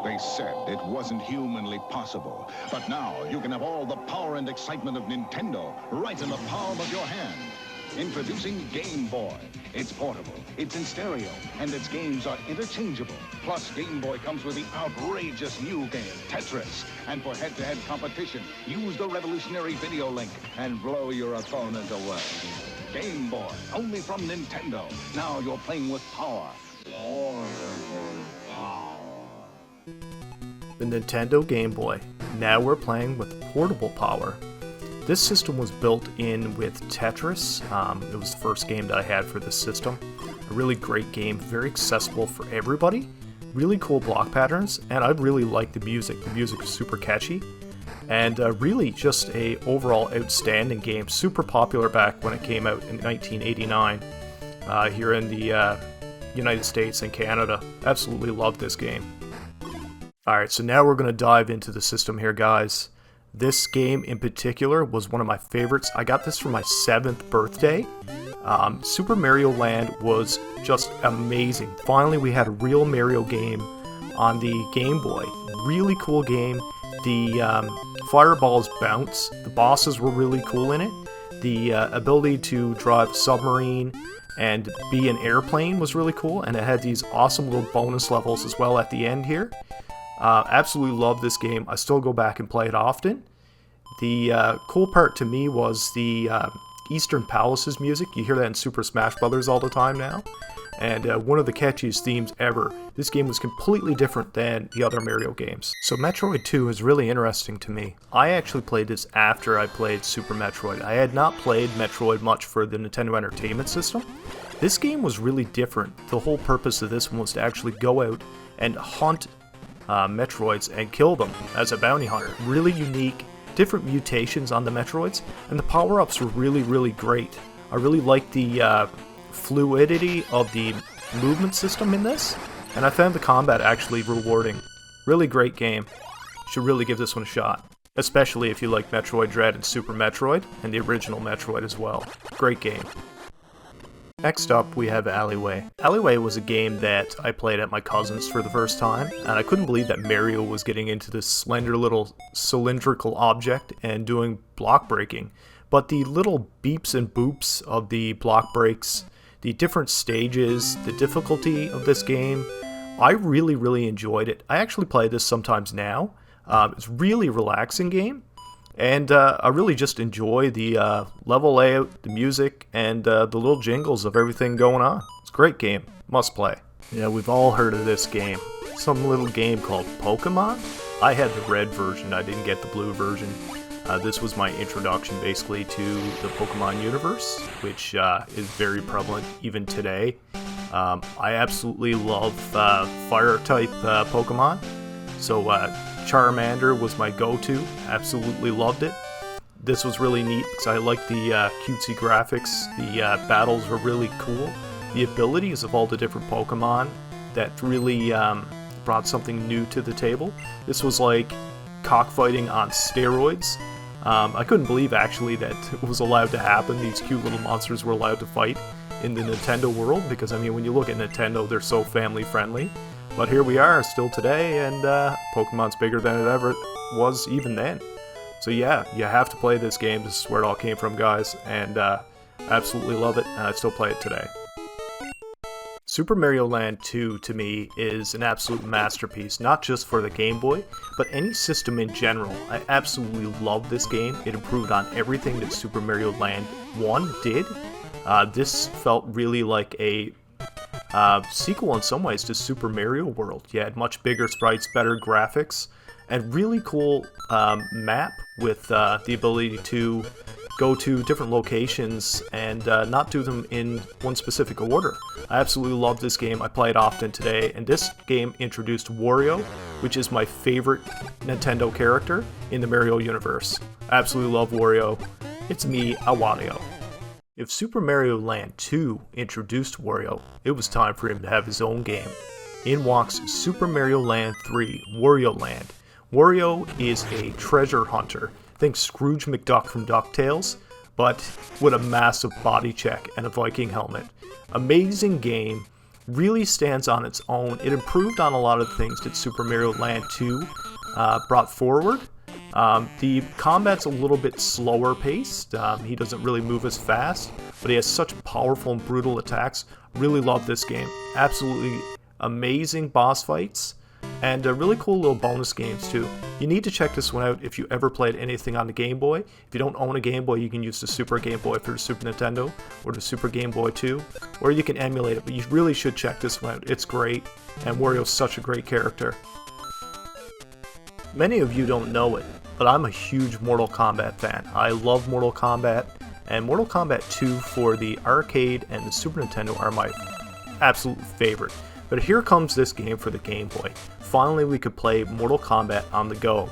They said it wasn't humanly possible. But now you can have all the power and excitement of Nintendo right in the palm of your hand. Introducing Game Boy. It's portable, it's in stereo, and its games are interchangeable. Plus, Game Boy comes with the outrageous new game, Tetris. And for head-to-head competition, use the revolutionary video link and blow your opponent away. Game Boy, only from Nintendo. Now you're playing with power. The Nintendo Game Boy. Now we're playing with portable power. This system was built in with Tetris. It was the first game that I had for this system. A really great game, very accessible for everybody. Really cool block patterns, and I really like the music. The music is super catchy, and really just a overall outstanding game. Super popular back when it came out in 1989 here in the United States and Canada. Absolutely love this game. Alright, so now we're going to dive into the system here, guys. This game in particular was one of my favorites. I got this for my 7th birthday. Super Mario Land was just amazing. Finally, we had a real Mario game on the Game Boy. Really cool game. The fireballs bounce. The bosses were really cool in it. The ability to drive a submarine and be an airplane was really cool. And it had these awesome little bonus levels as well at the end here. Absolutely love this game. I still go back and play it often. The cool part to me was the Eastern Palaces music. You hear that in Super Smash Bros. All the time now. And one of the catchiest themes ever. This game was completely different than the other Mario games. So Metroid 2 is really interesting to me. I actually played this after I played Super Metroid. I had not played Metroid much for the Nintendo Entertainment System. This game was really different. The whole purpose of this one was to actually go out and hunt Metroids and kill them as a bounty hunter. Really unique, different mutations on the Metroids, and the power-ups were really, really great. I really liked the fluidity of the movement system in this, and I found the combat actually rewarding. Really great game. Should really give this one a shot, especially if you like Metroid Dread and Super Metroid, and the original Metroid as well. Great game. Next up, we have Alleyway. Alleyway was a game that I played at my cousin's for the first time, and I couldn't believe that Mario was getting into this slender little cylindrical object and doing block breaking. But the little beeps and boops of the block breaks, the different stages, the difficulty of this game, I really, really enjoyed it. I actually play this sometimes now. It's a really relaxing game. And I really just enjoy the level layout, the music, and the little jingles of everything going on. It's a great game. Must play. Yeah, we've all heard of this game. Some little game called Pokemon. I had the red version. I didn't get the blue version. This was my introduction basically to the Pokemon universe, which is very prevalent even today. I absolutely love fire-type Pokemon. So Charmander was my go-to. Absolutely loved it. This was really neat because I liked the cutesy graphics. The battles were really cool. The abilities of all the different Pokemon that really brought something new to the table. This was like cockfighting on steroids. I couldn't believe actually that it was allowed to happen. These cute little monsters were allowed to fight in the Nintendo world because, I mean, when you look at Nintendo, they're so family friendly. But here we are, still today, and Pokemon's bigger than it ever was even then. So yeah, you have to play this game. This is where it all came from, guys, and absolutely love it, and I still play it today. Super Mario Land 2, to me, is an absolute masterpiece, not just for the Game Boy, but any system in general. I absolutely love this game. It improved on everything that Super Mario Land 1 did. This felt really like a sequel in some ways to Super Mario World. You had much bigger sprites, better graphics, and really cool map with the ability to go to different locations and not do them in one specific order. I absolutely love this game. I play it often today, and this game introduced Wario, which is my favorite Nintendo character in the Mario universe. I absolutely love Wario. It's me, a Wario. If Super Mario Land 2 introduced Wario, it was time for him to have his own game. In walks Super Mario Land 3, Wario Land. Wario is a treasure hunter. Think Scrooge McDuck from DuckTales, but with a massive body check and a Viking helmet. Amazing game. really stands on its own. It improved on a lot of things that Super Mario Land 2 brought forward. The combat's a little bit slower paced. He doesn't really move as fast, but he has such powerful and brutal attacks. Really love this game. Absolutely amazing boss fights, and really cool little bonus games too. You need to check this one out if you ever played anything on the Game Boy. If you don't own a Game Boy, you can use the Super Game Boy for the Super Nintendo, or the Super Game Boy 2, or you can emulate it, but you really should check this one out. It's great, and Wario's such a great character. Many of you don't know it, but I'm a huge Mortal Kombat fan. I love Mortal Kombat, and Mortal Kombat 2 for the arcade and the Super Nintendo are my absolute favorite. But here comes this game for the Game Boy. Finally we could play Mortal Kombat on the go.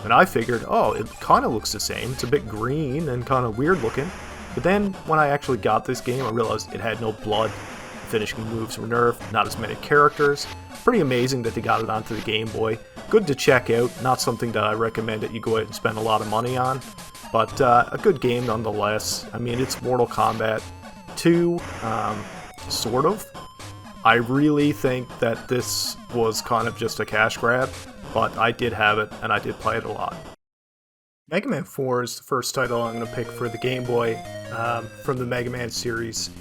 And I figured, oh, it kind of looks the same. It's a bit green and kind of weird looking. But then when I actually got this game, I realized it had no blood. The finishing moves were nerfed, not as many characters. Pretty amazing that they got it onto the Game Boy. Good to check out, not something that I recommend that you go out and spend a lot of money on. But a good game nonetheless. I mean, it's Mortal Kombat 2, sort of. I really think that this was kind of just a cash grab, but I did have it, and I did play it a lot. Mega Man 4 is the first title I'm going to pick for the Game Boy from the Mega Man series.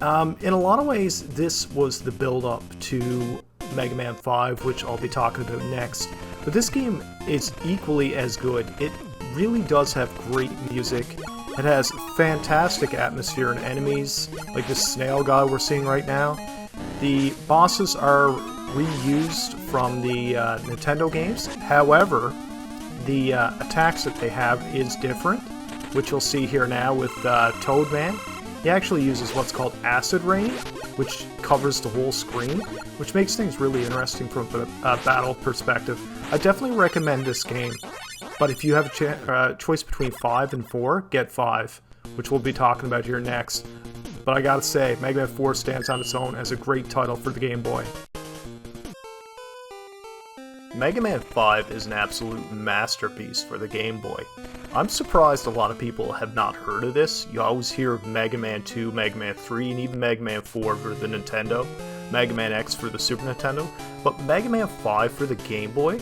In a lot of ways, this was the build-up to Mega Man 5, which I'll be talking about next. But this game is equally as good. It really does have great music. It has fantastic atmosphere and enemies, like this snail guy we're seeing right now. The bosses are reused from the Nintendo games. However, the attacks that they have is different, which you'll see here now with Toadman. He actually uses what's called Acid Rain, which covers the whole screen, which makes things really interesting from a battle perspective. I definitely recommend this game, but if you have a choice between 5 and 4, get 5, which we'll be talking about here next. But I gotta say, Mega Man 4 stands on its own as a great title for the Game Boy. Mega Man 5 is an absolute masterpiece for the Game Boy. I'm surprised a lot of people have not heard of this. You always hear of Mega Man 2, Mega Man 3, and even Mega Man 4 for the Nintendo, Mega Man X for the Super Nintendo, but Mega Man 5 for the Game Boy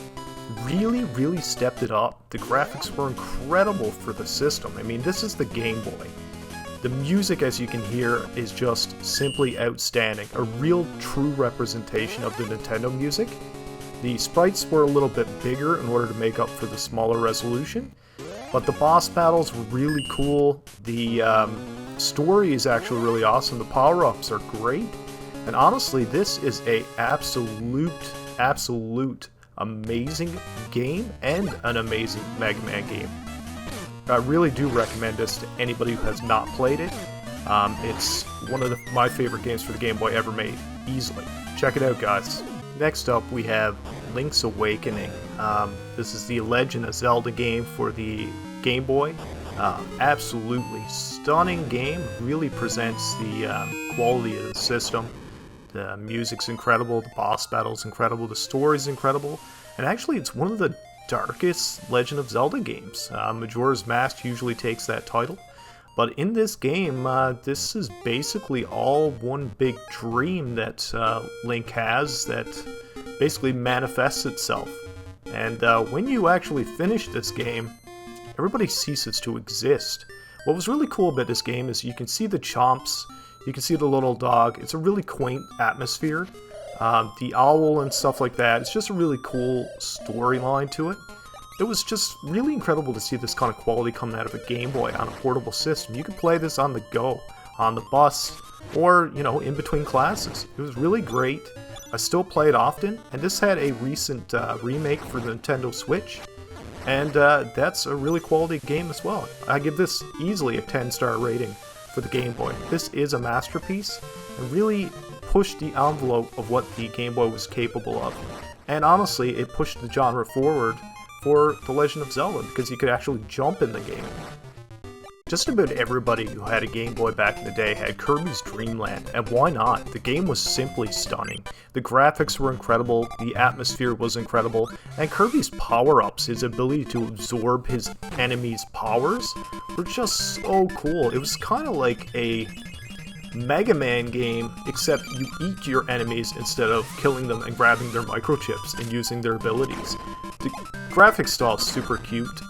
really stepped it up. The graphics were incredible for the system. I mean, this is the Game Boy. The music, as you can hear, is just simply outstanding. A real true representation of the Nintendo music. The sprites were a little bit bigger in order to make up for the smaller resolution, but the boss battles were really cool. The story is actually really awesome. The power-ups are great. And honestly, this is a absolute amazing game and an amazing Mega Man game. I really do recommend this to anybody who has not played it. It's one of my favorite games for the Game Boy ever made, easily. Check it out, guys. Next up, we have Link's Awakening. This is the Legend of Zelda game for the Game Boy. Absolutely stunning game. Really presents the quality of the system. The music's incredible, the boss battle's incredible, the story's incredible, and actually it's one of the darkest Legend of Zelda games. Majora's Mask usually takes that title, but in this game, this is basically all one big dream that Link has that basically manifests itself. And when you actually finish this game, everybody ceases to exist. What was really cool about this game is you can see the chomps, you can see the little dog. It's a really quaint atmosphere. The owl and stuff like that. It's just a really cool storyline to it. It was just really incredible to see this kind of quality coming out of a Game Boy on a portable system. You could play this on the go, on the bus, or, you know, in between classes. It was really great. I still play it often, and this had a recent remake for the Nintendo Switch, and that's a really quality game as well. I give this easily a 10-star rating for the Game Boy. This is a masterpiece, and really pushed the envelope of what the Game Boy was capable of. And honestly, it pushed the genre forward for The Legend of Zelda, because you could actually jump in the game. Just about everybody who had a Game Boy back in the day had Kirby's Dream Land, and why not? The game was simply stunning. The graphics were incredible, the atmosphere was incredible, and Kirby's power-ups, his ability to absorb his enemies' powers, were just so cool. It was kind of like a Mega Man game, except you eat your enemies instead of killing them and grabbing their microchips and using their abilities. The graphics style is super cute.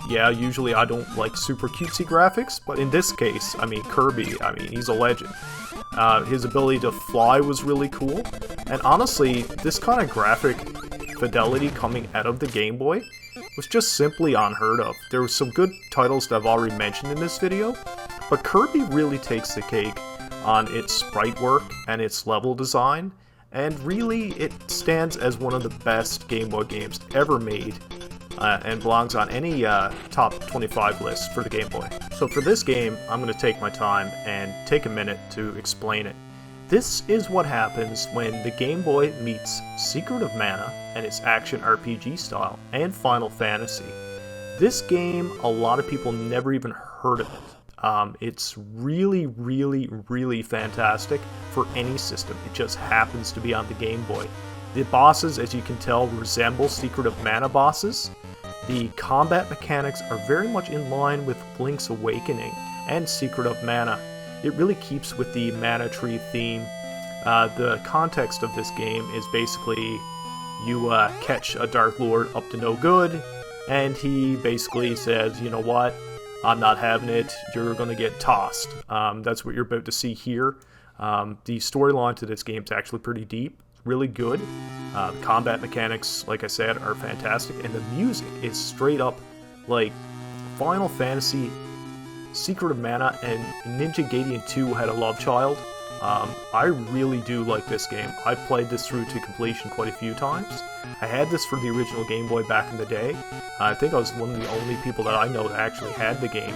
Yeah, usually I don't like super cutesy graphics, but in this case, I mean, Kirby, he's a legend. His ability to fly was really cool, and honestly, this kind of graphic fidelity coming out of the Game Boy was just simply unheard of. There were some good titles that I've already mentioned in this video, but Kirby really takes the cake on its sprite work and its level design, and really it stands as one of the best Game Boy games ever made, and belongs on any top 25 list for the Game Boy. So for this game, I'm going to take my time and take a minute to explain it. This is what happens when the Game Boy meets Secret of Mana and its action RPG style, and Final Fantasy. This game, a lot of people never even heard of it. It's really, really, really fantastic for any system. It just happens to be on the Game Boy. The bosses, as you can tell, resemble Secret of Mana bosses. The combat mechanics are very much in line with Link's Awakening and Secret of Mana. It really keeps with the mana tree theme. The context of this game is basically you catch a Dark Lord up to no good, and he basically says, you know what, I'm not having it, you're gonna get tossed. That's what you're about to see here. The storyline to this game is actually pretty deep, really good. The combat mechanics, like I said, are fantastic, and the music is straight up like Final Fantasy, Secret of Mana, and Ninja Gaiden 2 had a love child. I really do like this game. I played this through to completion quite a few times. I had this for the original Game Boy back in the day. I think I was one of the only people that I know that actually had the game.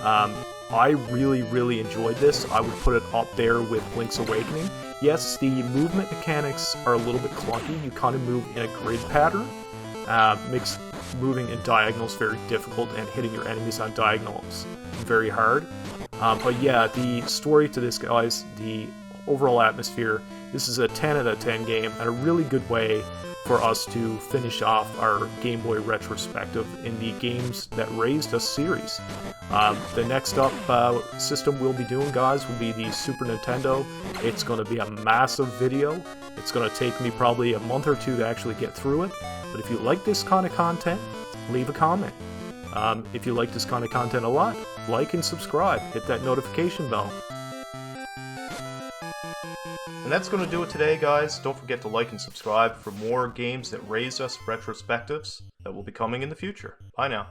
I really, really enjoyed this. I would put it up there with Link's Awakening. Yes, the movement mechanics are a little bit clunky. You kind of move in a grid pattern. Makes moving in diagonals very difficult, and hitting your enemies on diagonals very hard. But yeah, the story to this, guys, the overall atmosphere, this is a 10 out of 10 game, and a really good way for us to finish off our Game Boy retrospective in the Games That Raised Us series. The next up system we'll be doing, guys, will be the Super Nintendo. It's going to be a massive video. It's going to take me probably a month or two to actually get through it. But if you like this kind of content, leave a comment. If you like this kind of content a lot, like and subscribe. Hit that notification bell. And that's going to do it today, guys. Don't forget to like and subscribe for more Games That Raised Us retrospectives that will be coming in the future. Bye now.